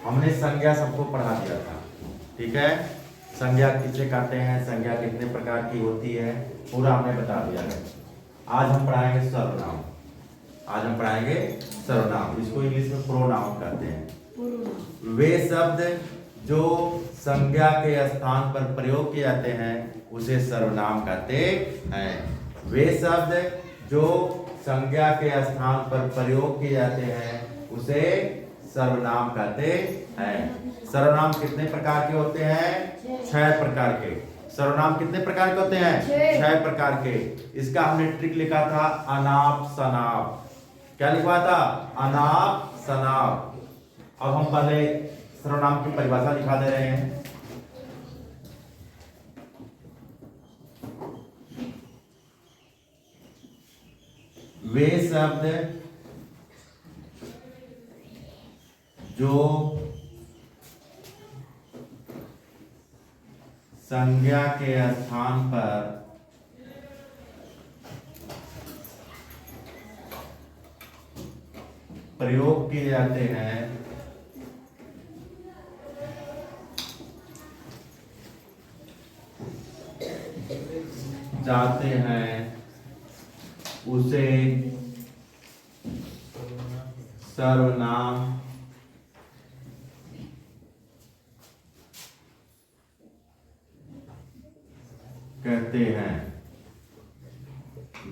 हमने संज्ञा सबको पढ़ा दिया था, ठीक है। संज्ञा किसे कहते हैं, संज्ञा कितने प्रकार की होती है, पूरा हमने बता दिया है। आज हम पढ़ाएंगे सर्वनाम। आज हम पढ़ाएंगे सर्वनाम, इसको इंग्लिश में प्रोनाउन कहते हैं। वे शब्द जो संज्ञा के स्थान पर प्रयोग किए जाते हैं उसे सर्वनाम कहते हैं। वे शब्द जो संज्ञा के स्थान पर प्रयोग किए जाते हैं उसे सर्वनाम कहते हैं। सर्वनाम कितने प्रकार के होते हैं? 6 प्रकार के। सर्वनाम कितने प्रकार के होते हैं? 6 प्रकार के। इसका हमने ट्रिक लिखा था अनाप शनाप। क्या लिखा था? अनाप शनाप। अब हम पहले सर्वनाम की परिभाषा लिखा दे रहे हैं। वे शब्द जो संज्ञा के स्थान पर प्रयोग किए जाते हैं जाते हैं उसे सर्वनाम कहते हैं।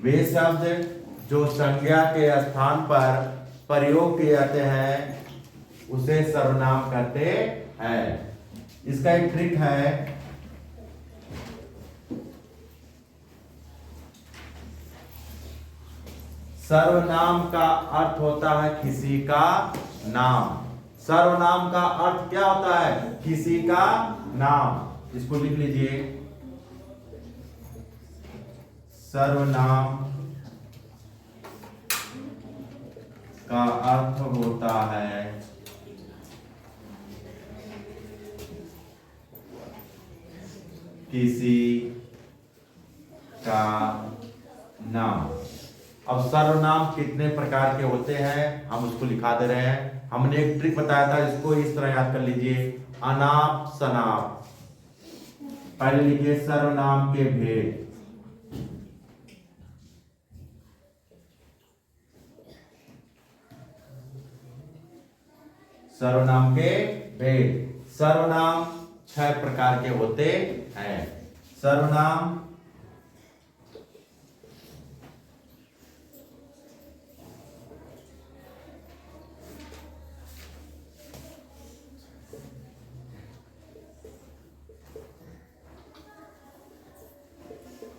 वे शब्द जो संज्ञा के स्थान पर प्रयोग किए जाते हैं उसे सर्वनाम कहते हैं। इसका एक ट्रिक है, सर्वनाम का अर्थ होता है किसी का नाम। सर्वनाम का अर्थ क्या होता है? किसी का नाम। इसको लिख लीजिए, सर्वनाम का अर्थ होता है किसी का नाम। अब सर्वनाम कितने प्रकार के होते हैं हम उसको लिखा दे रहे हैं। हमने एक ट्रिक बताया था, इसको इस तरह याद कर लीजिए, अनाप शनाप। पहले लिखिए सर्वनाम के भेद। सर्वनाम के भेद। सर्वनाम 6 प्रकार के होते हैं। सर्वनाम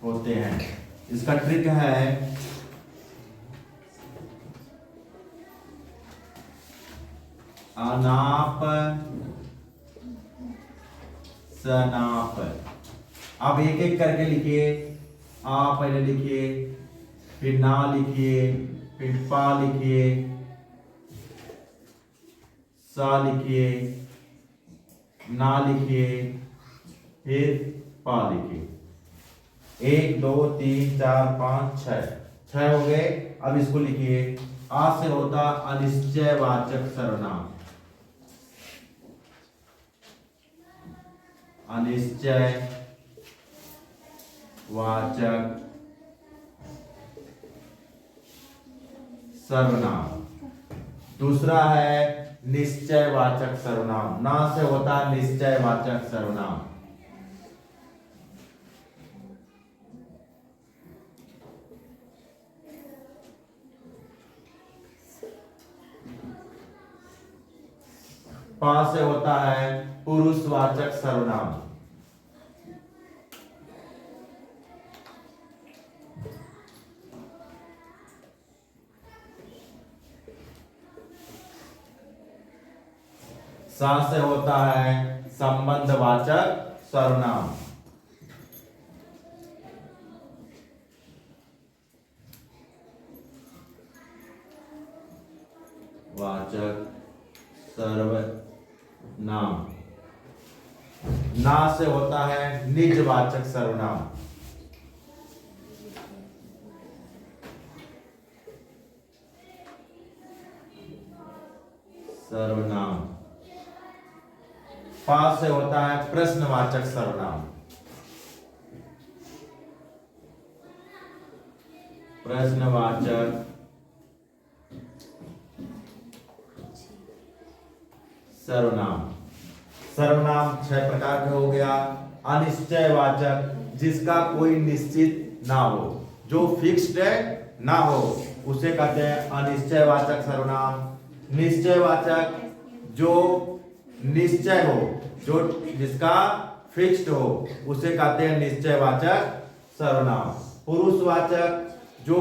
होते हैं। इसका ट्रिक है अनाप शनाप। अब एक एक करके लिखिए। आ पहले लिखिए, फिर ना लिखिए, फिर पा लिखिए, सा लिखिए, ना लिखिए, फिर पा लिखिए। 1 2 3 4 5 6 हो गए। अब इसको लिखिए। आ से होता अनिश्चयवाचक सर्वनाम। अनिश्चय वाचक सर्वनाम। दूसरा है निश्चयवाचक सर्वनाम। ना से होता निश्चयवाचक सर्वनाम। पा से होता है पुरुषवाचक सर्वनाम। सा से होता है संबंधवाचक सर्वनाम। वाचक सर्वनाम। ना से होता है निजवाचक सर्वनाम। सर्वनाम। पा से होता है प्रश्नवाचक सर्वनाम। प्रश्नवाचक सर्वनाम। सर्वनाम 6 प्रकार के हो गया। अनिश्चयवाचक, जिसका कोई निश्चित ना हो, जो फिक्स्ड ना हो, उसे कहते हैं अनिश्चयवाचक सर्वनाम। निश्चयवाचक, जो निश्चय हो, जो जिसका फिक्स्ड हो, उसे कहते हैं निश्चयवाचक सर्वनाम। पुरुषवाचक, जो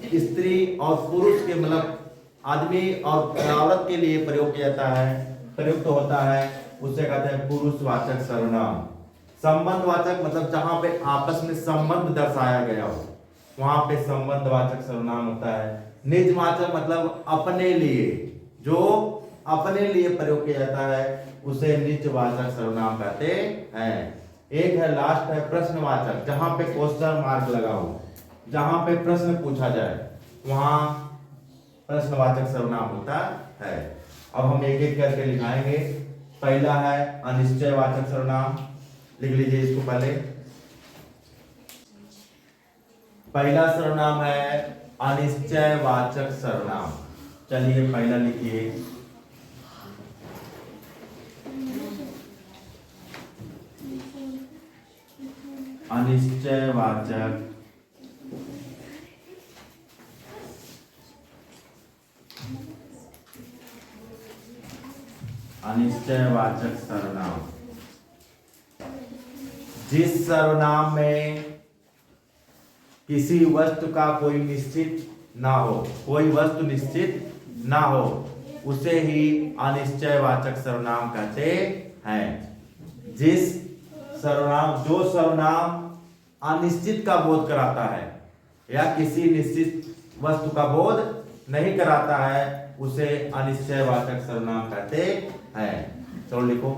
स्त्री और पुरुष के मतलब आदमी और औरत के लिए प्रयोग किया जाता है, प्रयुक्त होता है, उसे कहते हैं पुरुषवाचक सर्वनाम। संबंधवाचक, मतलब जहां पे आपस में संबंध दर्शाया गया हो, वहां पे संबंधवाचक सर्वनाम होता है। निजवाचक, मतलब अपने लिए, जो अपने लिए प्रयोग किया जाता है, उसे निजवाचक सर्वनाम कहते हैं। एक है लास्ट है प्रश्नवाचक, जहां पे क्वेश्चन मार्क लगा हो, जहां पे प्रश्न पूछा जाए, वहां प्रश्नवाचक सर्वनाम होता है। अब हम एक एक करके लिखाएंगे। पहला है अनिश्चयवाचक सर्वनाम, लिख लीजिए इसको पहले। पहला सर्वनाम है अनिश्चयवाचक सर्वनाम। चलिए पहला लिखिए। अनिश्चयवाचक अनिश्चयवाचक सर्वनाम, जिस सर्वनाम में किसी वस्तु का कोई निश्चित ना हो, कोई वस्तु निश्चित ना हो, उसे ही अनिश्चयवाचक सर्वनाम कहते हैं। जिस सर्वनाम, जो सर्वनाम अनिश्चित का बोध कराता है या किसी निश्चित वस्तु का बोध नहीं कराता है, उसे अनिश्चयवाचक सर्वनाम कहते हैं। चलो लिखो।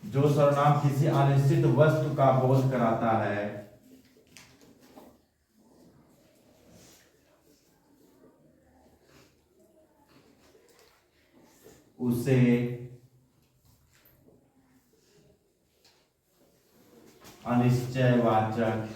जो सर्वनाम किसी अनिश्चित वस्तु का बोध कराता है, उसे अनिश्चयवाचक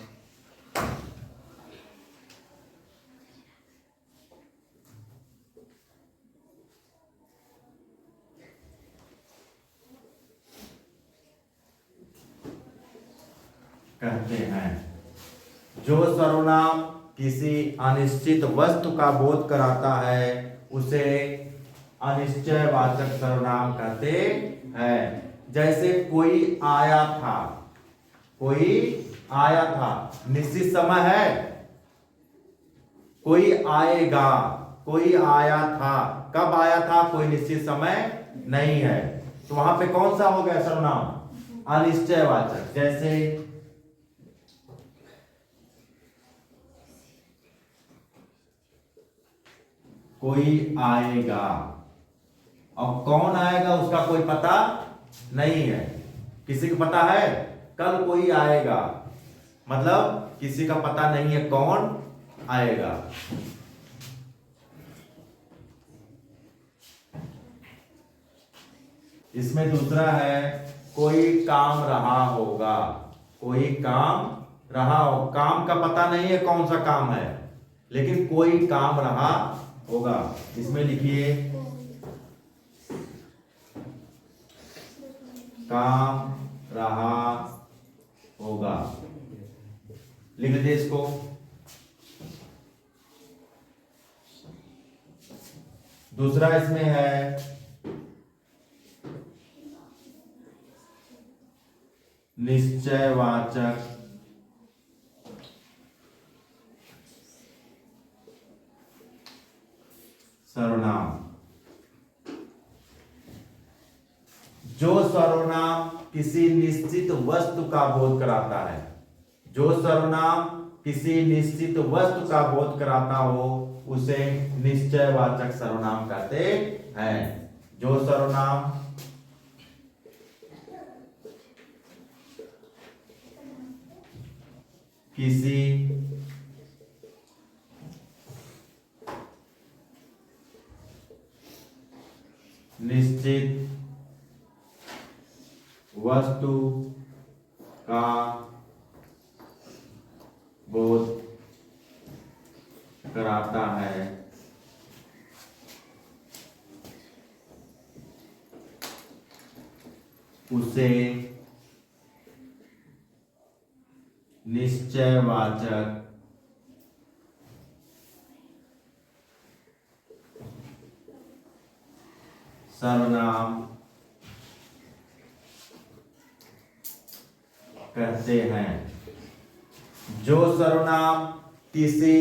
कहते हैं। जो सर्वनाम किसी अनिश्चित वस्तु का बोध कराता है, उसे अनिश्चयवाचक सर्वनाम कहते हैं। जैसे कोई आया था, कोई आया था, निश्चित समय है। कोई आएगा, कोई आया था, कब आया था, कोई निश्चित समय नहीं है, तो वहां पे कौन सा हो गया सर्वनाम? अनिश्चयवाचक। जैसे कोई आएगा, और कौन आएगा उसका कोई पता नहीं है। किसी को पता है कल कोई आएगा, मतलब किसी का पता नहीं है कौन आएगा। इसमें दूसरा है कोई काम रहा होगा। कोई काम रहा हो, काम का पता नहीं है कौन सा काम है, लेकिन कोई काम रहा होगा। इसमें लिखिए काम रहा होगा, लिख लीजिए इसको। दूसरा इसमें है निश्चयवाचक सर्वनाम। जो सर्वनाम किसी निश्चित वस्तु का बोध कराता है, जो सर्वनाम किसी निश्चित वस्तु का बोध कराता हो उसे निश्चयवाचक सर्वनाम कहते हैं। जो सर्वनाम किसी निश्चित वस्तु का बोध कराता है उसे निश्चयवाचक सर्वनाम कहते हैं। जो सर्वनाम किसी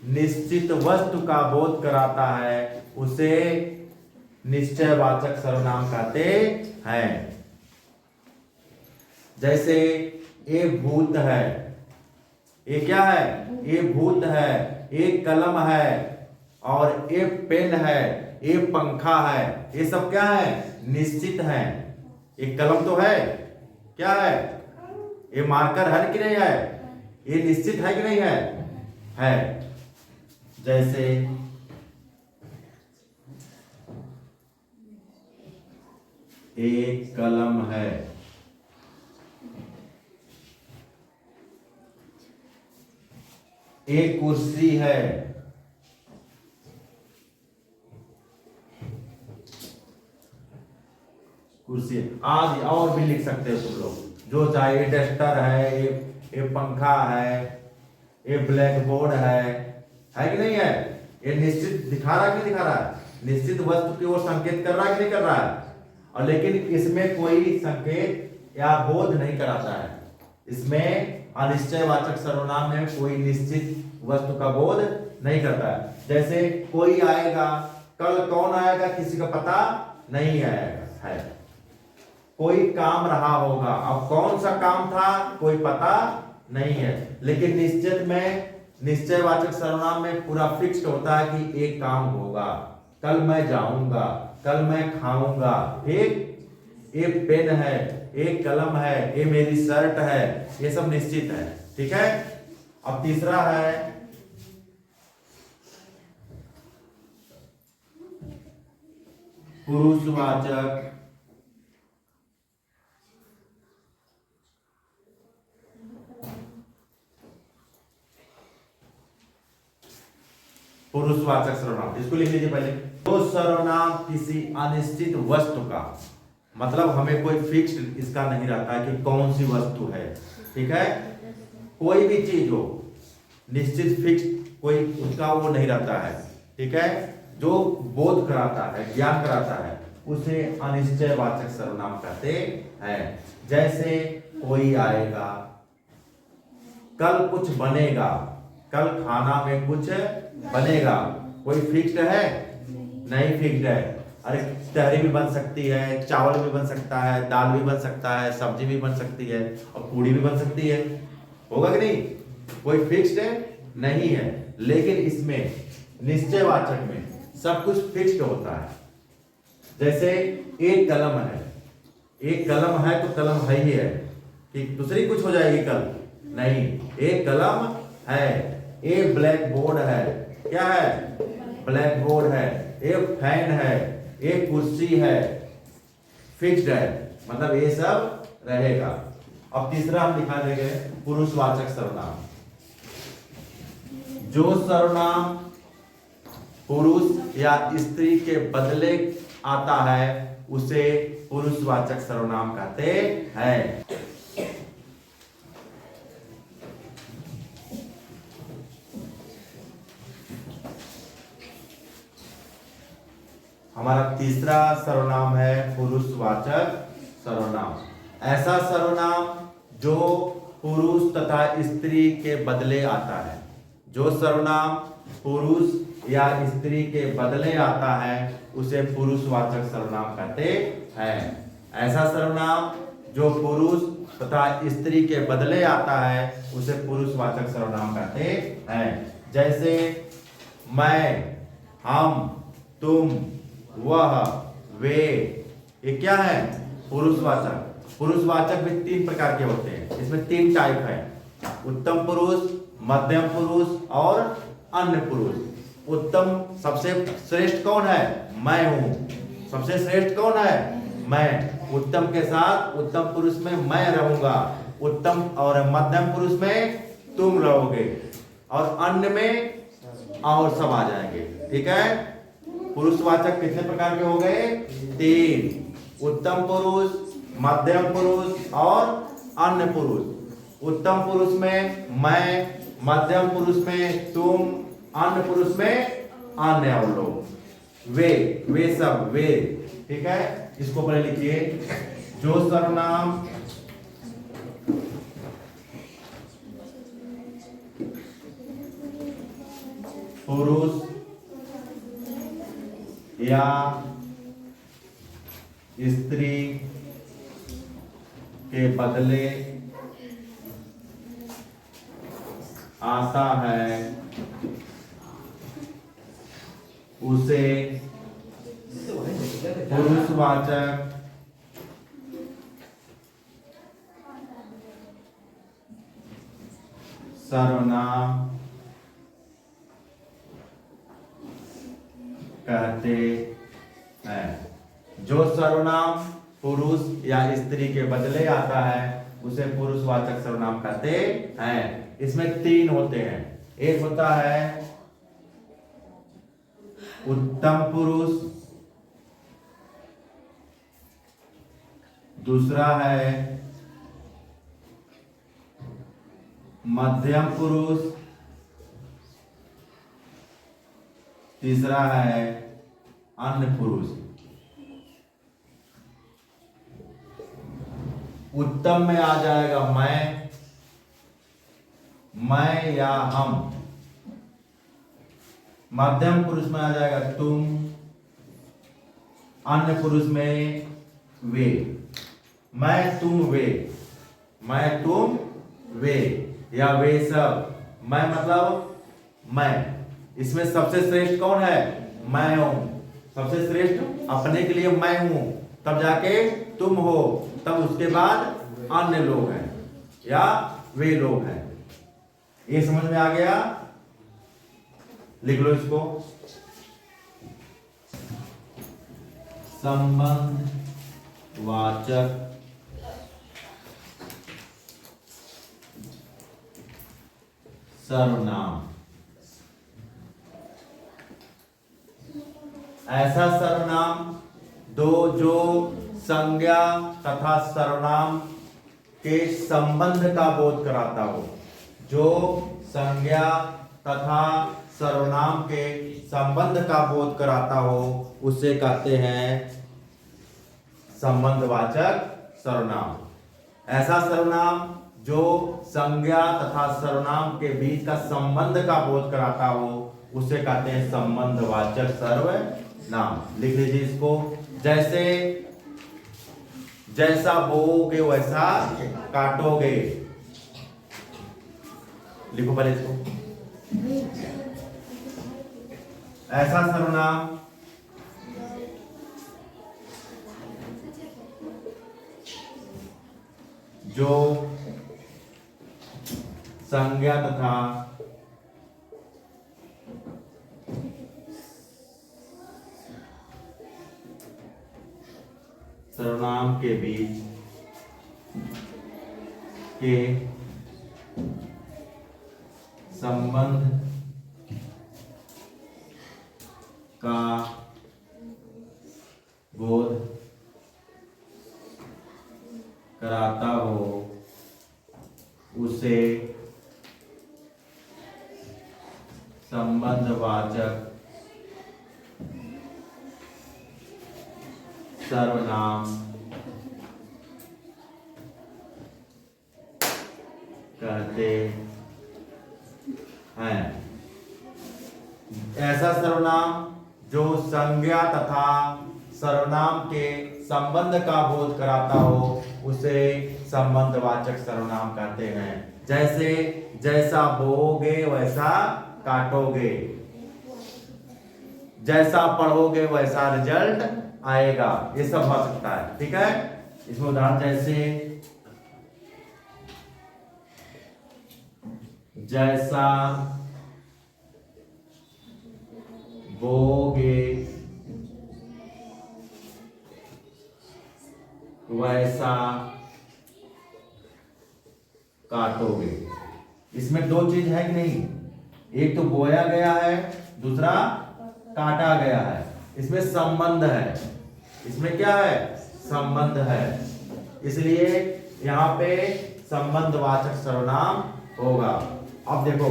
निश्चित वस्तु का बोध कराता है उसे निश्चयवाचक सर्वनाम कहते हैं। जैसे ये भूत है, ये क्या है? ये भूत है, एक कलम है और एक पेन है, एक पंखा है, ये सब क्या है? निश्चित है। एक कलम तो है, क्या है? ये मार्कर है कि नहीं है? ये निश्चित है कि नहीं है? है। जैसे एक कलम है, एक कुर्सी है, कुर्सी आदि और भी लिख सकते हो तुम लोग जो चाहे। डस्टर है, ये पंखा है, ये ब्लैक बोर्ड है कि नहीं है? ये निश्चित दिखा रहा है कि नहीं दिखा रहा है? निश्चित वस्तु की ओर संकेत कर रहा है कि नहीं कर रहा है? और लेकिन इसमें कोई संकेत या बोध नहीं कराता है। इसमें अनिश्चयवाचक सर्वनाम में कोई निश्चित वस्तु का बोध नहीं करता है। जैसे कोई आएगा, कल कौन आएगा किसी का पता नहीं आएगा है। कोई काम रहा होगा, अब कौन सा काम था कोई पता नहीं है। लेकिन निश्चित में निश्चयवाचक सर्वनाम में पूरा फिक्स्ड होता है कि एक काम होगा, कल मैं जाऊंगा, कल मैं खाऊंगा। एक पेन है, एक कलम है, ये मेरी शर्ट है, ये सब निश्चित है। ठीक है। अब तीसरा है पुरुषवाचक सर्वनाम। इसको लिख लीजिए पहले। तो सर्वनाम किसी अनिश्चित वस्तु का, मतलब हमें कोई फिक्स्ड इसका नहीं रहता है कि कौन सी वस्तु है। ठीक है। कोई भी चीज हो, निश्चित फिक्स्ड कोई उसका वो नहीं रहता है। ठीक है। जो बोध कराता है, ज्ञान कराता है, उसे अनिश्चयवाचक सर्वनाम कहते हैं। जैसे कोई आएगा, कल कुछ बनेगा, कल खाना में कुछ बनेगा। कोई फिक्स्ड है? नहीं फिक्स्ड है। अरे तहरी भी बन सकती है, चावल भी बन सकता है, दाल भी बन सकता है, सब्जी भी बन सकती है और पूड़ी भी बन सकती है। होगा कि नहीं? कोई फिक्स्ड नहीं है। लेकिन इसमें निश्चयवाचक में सब कुछ फिक्स्ड होता है। जैसे एक कलम है, एक कलम है तो कलम है ही है कि दूसरी कुछ हो जाएगी कल? नहीं, एक कलम है। एक ब्लैक बोर्ड है, क्या है? ब्लैक बोर्ड है। एक फैन है, एक कुर्सी है, फिक्स्ड है, मतलब ये सब रहेगा। अब तीसरा हम दिखा देंगे पुरुषवाचक सर्वनाम। जो सर्वनाम पुरुष या स्त्री के बदले आता है उसे पुरुषवाचक सर्वनाम कहते हैं। हमारा तीसरा सर्वनाम है पुरुषवाचक सर्वनाम। ऐसा सर्वनाम जो पुरुष तथा स्त्री के बदले आता है। जो सर्वनाम पुरुष या स्त्री के बदले आता है उसे पुरुषवाचक सर्वनाम कहते हैं। ऐसा सर्वनाम जो पुरुष तथा स्त्री के बदले आता है उसे पुरुषवाचक सर्वनाम कहते हैं। जैसे मैं, हम, तुम, वह, वे, ये क्या है? पुरुषवाचक। पुरुषवाचक भी 3 प्रकार के होते हैं। इसमें 3 टाइप है, उत्तम पुरुष, मध्यम पुरुष और अन्य पुरुष। उत्तम सबसे श्रेष्ठ कौन है? मैं हूं। सबसे श्रेष्ठ कौन है? मैं। उत्तम के साथ उत्तम पुरुष में मैं रहूंगा, उत्तम और मध्यम पुरुष में तुम रहोगे और अन्य में और सब आ जाएंगे। ठीक है। पुरुषवाचक कितने प्रकार के हो गए? 3, उत्तम पुरुष, मध्यम पुरुष और अन्य पुरुष। उत्तम पुरुष में मैं, मध्यम पुरुष में तुम, अन्य पुरुष में अन्य और लोग, वे सब, वे। ठीक है। इसको पहले लिखिए। जो सर्वनाम पुरुष या स्त्री के बदले आता है उसे पुरुषवाचक सर्वनाम कहते हैं। जो सर्वनाम पुरुष या स्त्री के बदले आता है उसे पुरुषवाचक सर्वनाम कहते हैं। इसमें 3 होते हैं। एक होता है उत्तम पुरुष, दूसरा है मध्यम पुरुष, तीसरा है अन्य पुरुष। उत्तम में आ जाएगा मैं या हम। मध्यम पुरुष में आ जाएगा तुम, अन्य पुरुष में वे। मैं, तुम, वे, मैं, तुम, वे या वे सब। मैं मतलब मैं। इसमें सबसे श्रेष्ठ कौन है? मैं हूं। सबसे श्रेष्ठ अपने के लिए मैं हूं, तब जाके तुम हो, तब उसके बाद अन्य लोग हैं या वे लोग हैं। ये समझ में आ गया? लिख लो इसको। संबंध वाचक सर्वनाम ऐसा सर्वनाम जो संज्ञा तथा सर्वनाम के संबंध का बोध कराता हो। जो संज्ञा तथा सर्वनाम के संबंध का बोध कराता हो उसे कहते हैं संबंधवाचक सर्वनाम। ऐसा सर्वनाम जो संज्ञा तथा सर्वनाम के बीच का संबंध का बोध कराता हो उसे कहते हैं संबंधवाचक सर्वनाम। लिख लीजिए इसको। जैसे जैसा बोओगे वैसा काटोगे। लिखो पहले इसको। ऐसा सर्वनाम जो संज्ञा तथा सर्वनाम के बीच के संबंध का बोध कराता हो उसे संबंधवाचक सर्वनाम कहते हैं। ऐसा सर्वनाम जो संज्ञा तथा सर्वनाम के संबंध का बोध कराता हो उसे संबंधवाचक सर्वनाम कहते हैं। जैसे जैसा बोओगे वैसा काटोगे, जैसा पढ़ोगे वैसा रिजल्ट आएगा, ये सब हो सकता है। ठीक है, इसमें उदाहरण जैसे जैसा बोओगे वैसा काटोगे। इसमें दो चीज है कि नहीं, एक तो बोया गया है, दूसरा काटा गया है। इसमें संबंध है, इसमें क्या है, संबंध है, इसलिए यहां पे संबंधवाचक सर्वनाम होगा। अब देखो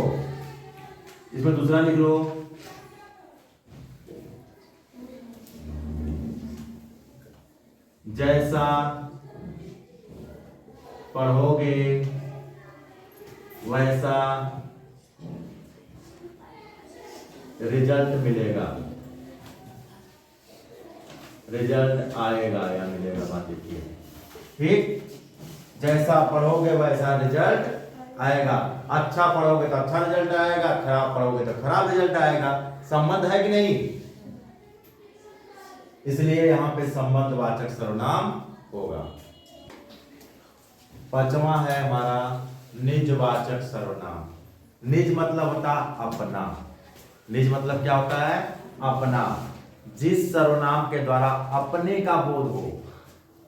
इसमें दूसरा लिख लो, जैसा पढ़ोगे वैसा रिजल्ट मिलेगा, रिजल्ट आएगा या मिलेगा, बात देखिए। ठीक, जैसा पढ़ोगे वैसा रिजल्ट आएगा, अच्छा पढ़ोगे तो अच्छा रिजल्ट आएगा, खराब पढ़ोगे तो खराब रिजल्ट आएगा। संबंध है कि नहीं, इसलिए यहां पे संबंधवाचक सर्वनाम होगा। पांचवा है हमारा निजवाचक सर्वनाम। निज मतलब होता अपना, निज मतलब क्या होता है, अपना। जिस सर्वनाम के द्वारा अपने का बोध हो,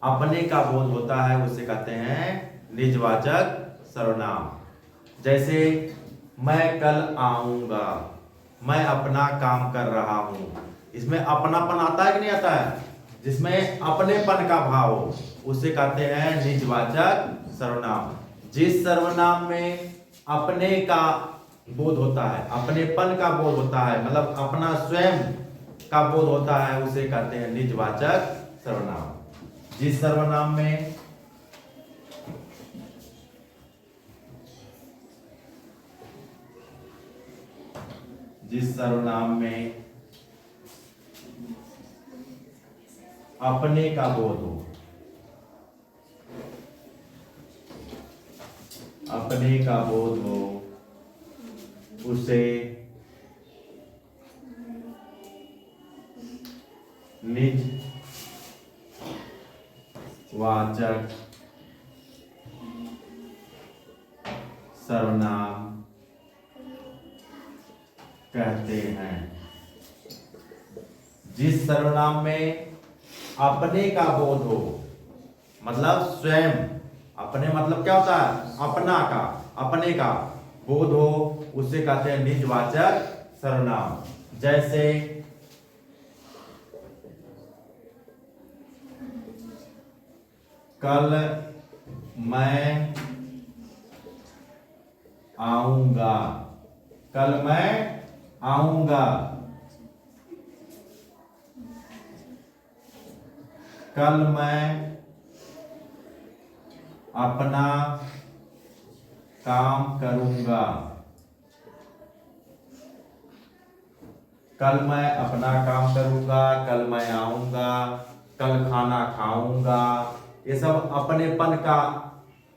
अपने का बोध होता है, उसे कहते हैं निजवाचक सर्वनाम। जैसे मैं कल आऊंगा, मैं अपना काम कर रहा हूं, इसमें अपनापन आता है कि नहीं आता है, जिसमें अपनेपन का भाव हो, उसे कहते हैं निजवाचक सर्वनाम। जिस सर्वनाम में अपने का बोध होता है, अपनेपन का बोध होता है, मतलब अपना स्वयं का बोध होता है, उसे कहते हैं निजवाचक सर्वनाम। जिस सर्वनाम में अपने का बोध हो, अपने का बोध हो, उसे निजवाचक सर्वनाम कहते हैं। जिस सर्वनाम में अपने का बोध हो, मतलब स्वयं, अपने मतलब क्या होता है, अपना का, अपने का बोध हो, उसे कहते हैं निजवाचक सर्वनाम। जैसे कल मैं आऊंगा, कल मैं आऊंगा, कल मैं अपना काम करूंगा, कल मैं अपना काम करूंगा, कल मैं आऊंगा, कल खाना खाऊंगा, ये सब अपनेपन का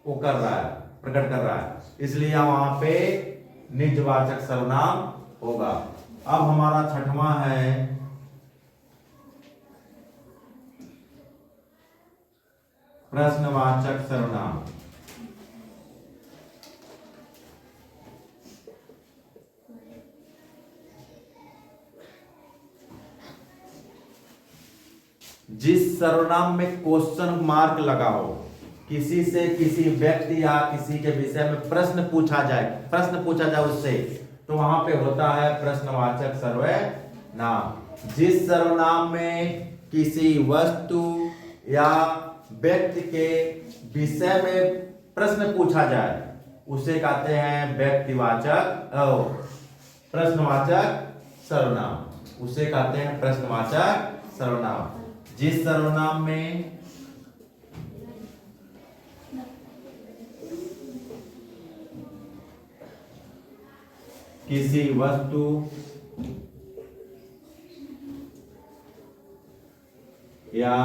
वो कर रहा है, प्रकट कर रहा है, इसलिए वहां पे निजवाचक सर्वनाम होगा। अब हमारा छठवां है प्रश्नवाचक सर्वनाम। जिस सर्वनाम में क्वेश्चन मार्क लगा हो, किसी से किसी व्यक्ति या किसी के विषय में प्रश्न पूछा जाए उससे, तो वहां पे होता है प्रश्नवाचक सर्वनाम। जिस सर्वनाम में किसी वस्तु या व्यक्ति के विषय में प्रश्न पूछा जाए, उसे कहते हैं व्यक्तिवाचक प्रश्नवाचक सर्वनाम, उसे कहते हैं प्रश्नवाचक सर्वनाम। जिस सर्वनाम में किसी वस्तु या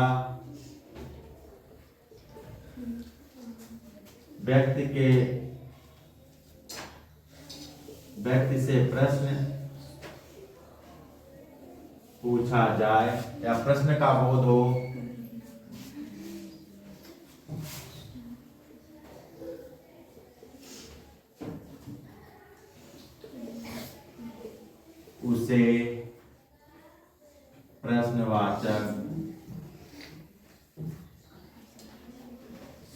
व्यक्ति से प्रश्न पूछा जाए या प्रश्न का बोध हो, उसे प्रश्नवाचक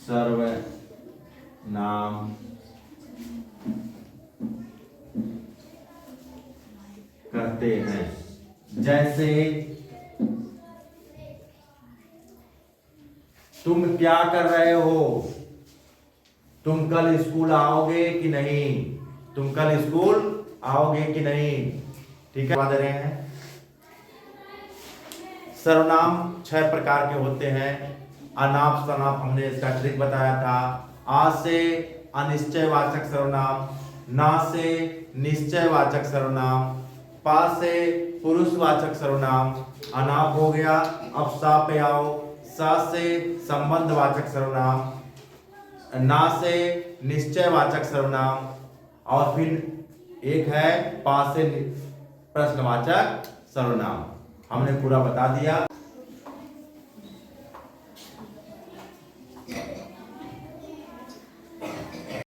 सर्वनाम कहते हैं। जैसे तुम क्या कर रहे हो, तुम कल स्कूल आओगे कि नहीं, तुम कल स्कूल आओगे कि नहीं। ठीक है, बता दे रहे हैं। सर्वनाम 6 प्रकार के होते हैं। अनाप शनाप हमने इसका ट्रिक बताया था। आ से अनिश्चयवाचक सर्वनाम, ना से निश्चयवाचक सर्वनाम, पा से पुरुषवाचक सर्वनाम, अनाप हो गया। अब सा पे आओ। सा से संबंधवाचक सर्वनाम, ना से निश्चयवाचक सर्वनाम, और फिर एक है पा से प्रश्नवाचक सर्वनाम। हमने पूरा बता दिया।